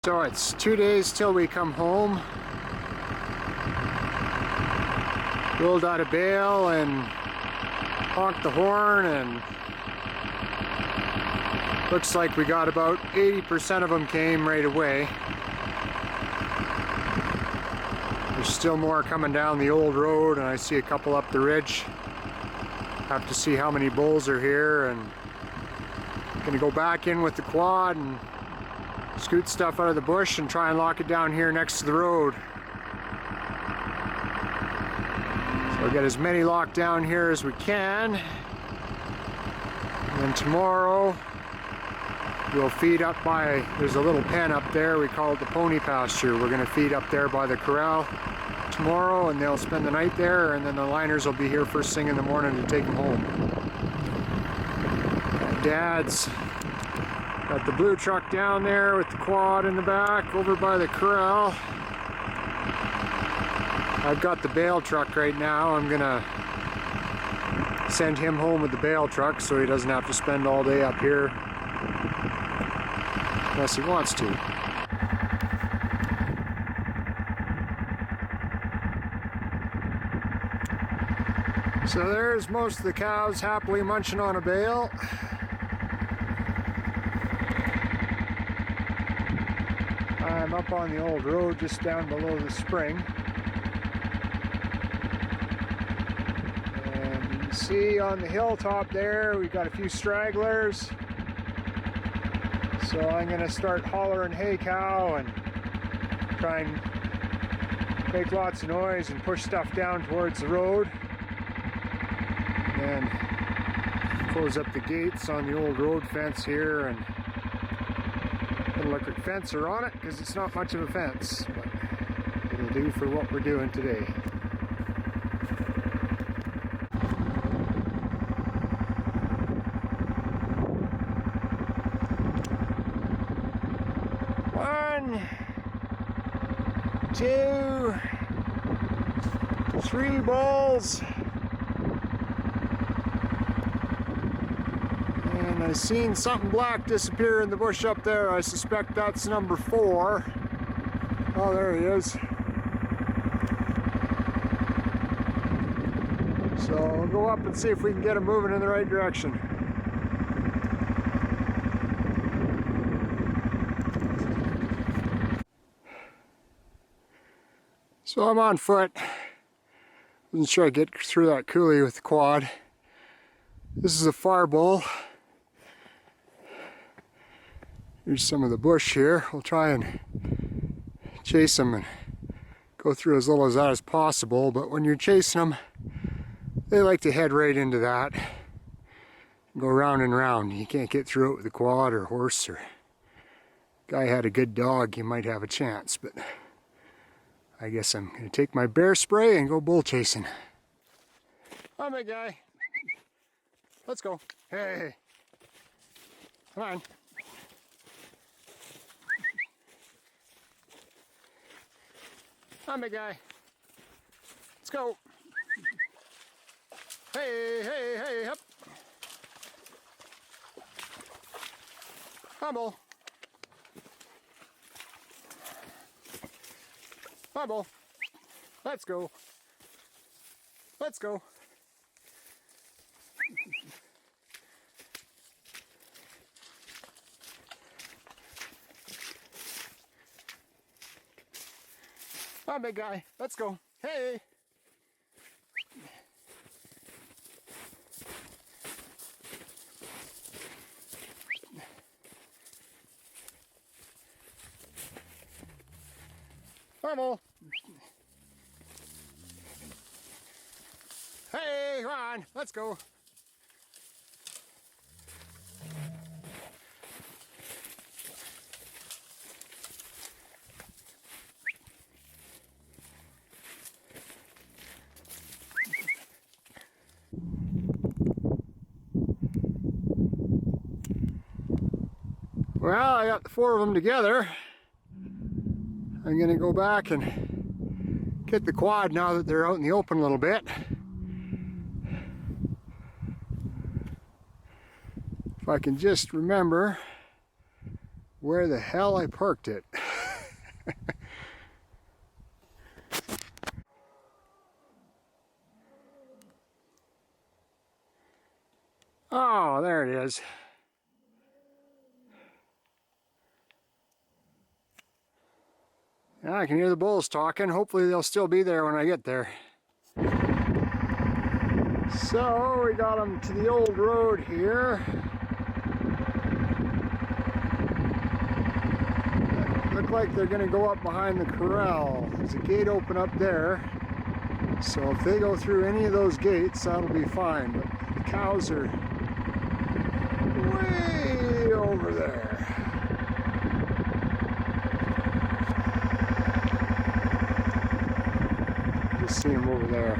So it's 2 days till we come home. Rolled out of bail and honked the horn, and looks like we got about 80% of them came right away. There's still more coming down the old road, and I see a couple up the ridge. Have to see how many bulls are here, and gonna go back in with the quad and scoot stuff out of the bush and try and lock it down here next to the road. So we'll get as many locked down here as we can. And then tomorrow we'll feed up by, there's a little pen up there, we call it the pony pasture. We're gonna feed up there by the corral tomorrow, and they'll spend the night there, and then the liners will be here first thing in the morning to take them home. Dad's got the blue truck down there with the quad in the back over by the corral. I've got the bale truck right now. I'm gonna send him home with the bale truck so he doesn't have to spend all day up here unless he wants to. So there's most of the cows happily munching on a bale. I'm up on the old road just down below the spring. And you can see on the hilltop there, we've got a few stragglers. So I'm gonna start hollering "hey cow" and try and make lots of noise and push stuff down towards the road. And close up the gates on the old road fence here and put an electric fencer on it because it's not much of a fence, but it'll do for what we're doing today. One, two, three bulls. And I seen something black disappear in the bush up there. I suspect that's number 4. Oh, there he is. So we'll go up and see if we can get him moving in the right direction. So I'm on foot. Wasn't sure I'd get through that coulee with the quad. This is a far bull. Here's some of the bush here. We'll try and chase them and go through as little of that as possible, but when you're chasing them, they like to head right into that and go round and round. You can't get through it with a quad or horse, or guy had a good dog, you might have a chance, but I guess I'm gonna take my bear spray and go bull chasing. Come on, big guy. Let's go. Hey, come on. Come on, big guy. Let's go. Hey, hey, hey, up. Humble. Humble. Let's go. Let's go. Come on, big guy. Let's go. Hey. Normal. Hey, come on. Let's go. Well, I got the 4 of them together. I'm gonna go back and get the quad now that they're out in the open a little bit. If I can just remember where the hell I parked it. Oh, there it is. Yeah, I can hear the bulls talking. Hopefully they'll still be there when I get there. So we got them to the old road here. Look like they're going to go up behind the corral. There's a gate open up there. So if they go through any of those gates, that'll be fine. But the cows are way over there. Just see them over there.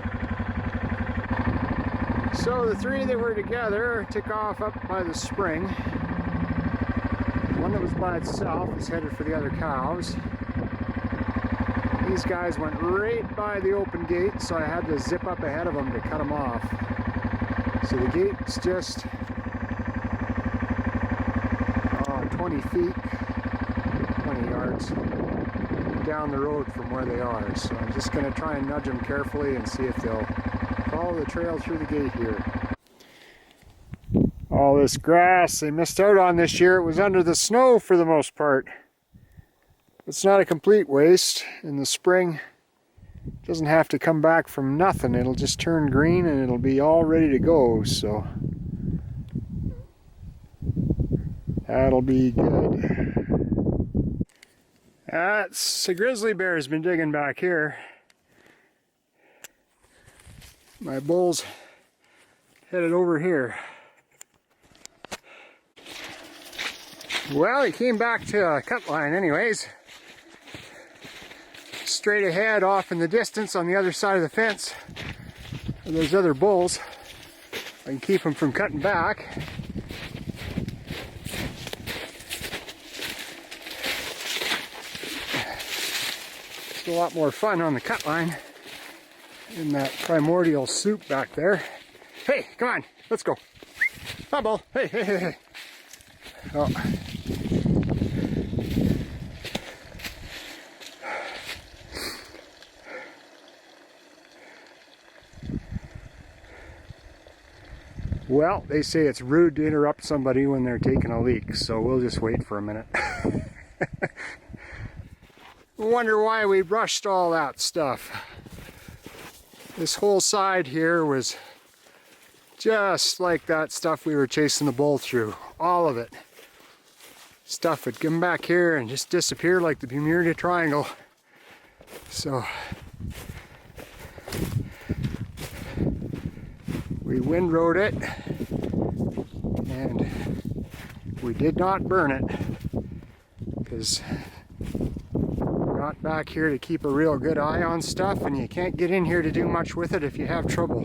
So the three that were together took off up by the spring. The one that was by itself is headed for the other cows. These guys went right by the open gate, so I had to zip up ahead of them to cut them off. So the gate's just 20 feet, 20 yards down the road from where they are. So I'm just going to try and nudge them carefully and see if they'll follow the trail through the gate here. All this grass they missed out on this year, it was under the snow for the most part. It's not a complete waste. In the spring, it doesn't have to come back from nothing. It'll just turn green and it'll be all ready to go. So that'll be good. That's a grizzly bear has been digging back here. My bull's headed over here. Well, he came back to a cut line anyways. Straight ahead off in the distance on the other side of the fence. There's other bulls. I can keep them from cutting back. It's a lot more fun on the cut line in that primordial soup back there. Hey, come on, let's go. Hi, bull. Hey, hey, hey, hey. Oh. Well, they say it's rude to interrupt somebody when they're taking a leak, so we'll just wait for a minute. Wonder why we brushed all that stuff. This whole side here was just like that stuff we were chasing the bull through. All of it. Stuff would come back here and just disappear like the Bermuda Triangle. So we windrowed it and we did not burn it because we're not back here to keep a real good eye on stuff, and you can't get in here to do much with it if you have trouble.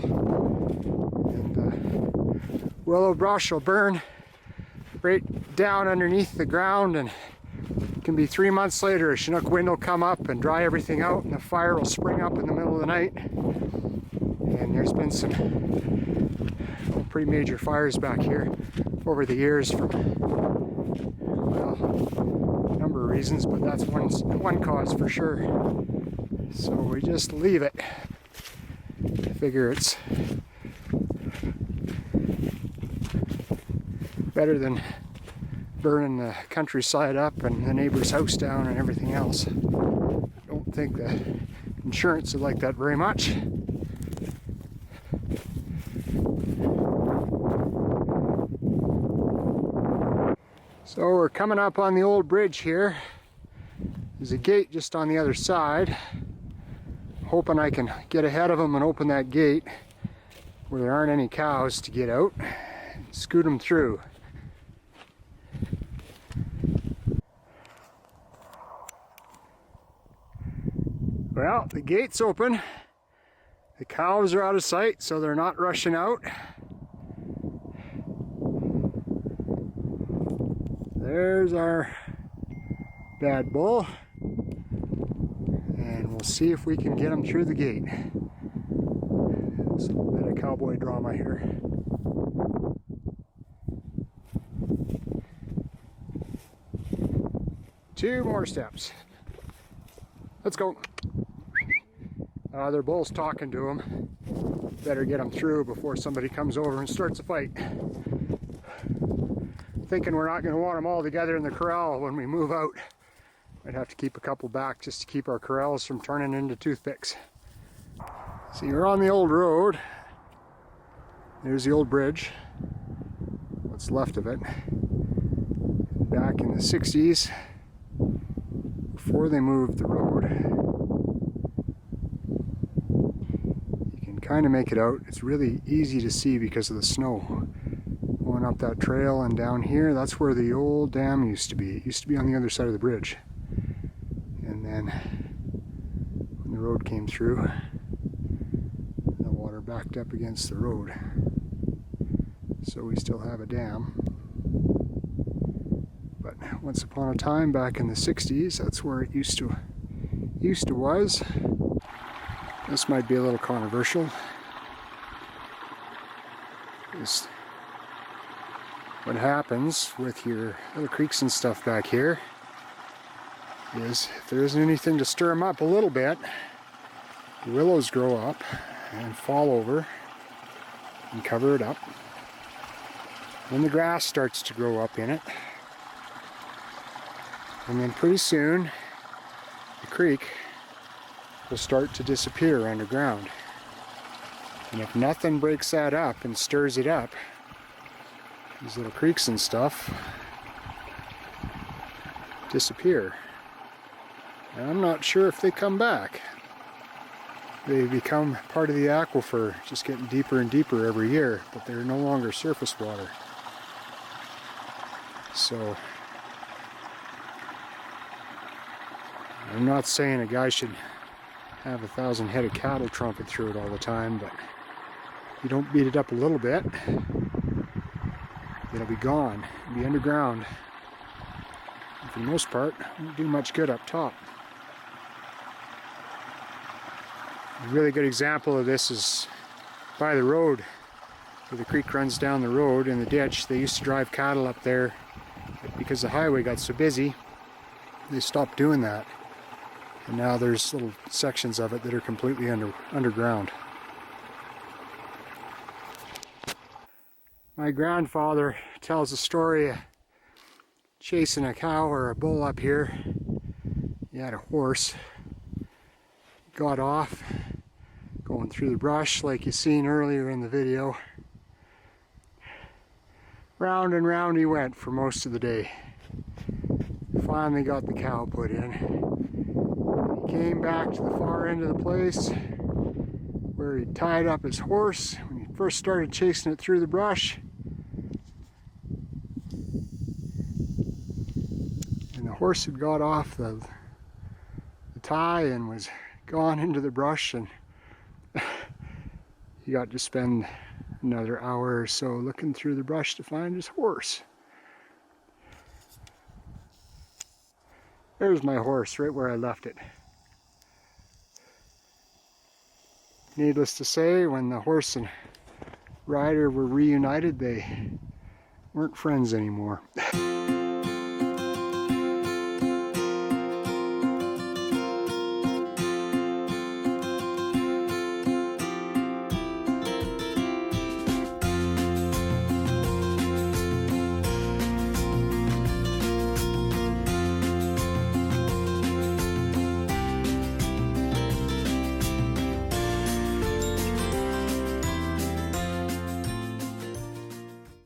And willow brush will burn right down underneath the ground, and it can be 3 months later a Chinook wind will come up and dry everything out, and the fire will spring up in the middle of the night. And there's been some pretty major fires back here over the years from, well, a number of reasons, but that's one cause for sure. So we just leave it. I figure it's better than burning the countryside up and the neighbor's house down and everything else. I don't think the insurance would like that very much. So we're coming up on the old bridge here. There's a gate just on the other side. Hoping I can get ahead of them and open that gate where there aren't any cows to get out and scoot them through. Well, the gate's open. The cows are out of sight, so they're not rushing out. There's our bad bull, and we'll see if we can get him through the gate. There's a little bit of cowboy drama here. 2 more steps. Let's go. They're both talking to him. Better get them through before somebody comes over and starts a fight. Thinking we're not going to want them all together in the corral when we move out. Might have to keep a couple back just to keep our corrals from turning into toothpicks. So you're on the old road. There's the old bridge. What's left of it. Back in the 60s, before they moved the road, you can kind of make it out. It's really easy to see because of the snow. Going up that trail and down here, that's where the old dam used to be. It used to be on the other side of the bridge. And then when the road came through, the water backed up against the road. So we still have a dam. But once upon a time back in the 60s, that's where it used to was. This might be a little controversial. What happens with your little creeks and stuff back here is if there isn't anything to stir them up a little bit, the willows grow up and fall over and cover it up. Then the grass starts to grow up in it. And then pretty soon the creek will start to disappear underground. And if nothing breaks that up and stirs it up, these little creeks and stuff disappear. And I'm not sure if they come back. They become part of the aquifer, just getting deeper and deeper every year, but they're no longer surface water. So I'm not saying a guy should have 1,000 head of cattle trumpet through it all the time, but if you don't beat it up a little bit, it'll be gone. It'll be underground. And for the most part, it won't do much good up top. A really good example of this is by the road, where the creek runs down the road in the ditch. They used to drive cattle up there, but because the highway got so busy, they stopped doing that. And now there's little sections of it that are completely underground. My grandfather tells a story of chasing a cow or a bull up here. He had a horse. Got off, going through the brush like you seen earlier in the video. Round and round he went for most of the day. Finally got the cow put in. He came back to the far end of the place where he tied up his horse when he first started chasing it through the brush. And the horse had got off the tie and was gone into the brush, and he got to spend another hour or so looking through the brush to find his horse. There's my horse right where I left it. Needless to say, when the horse and rider were reunited, they weren't friends anymore.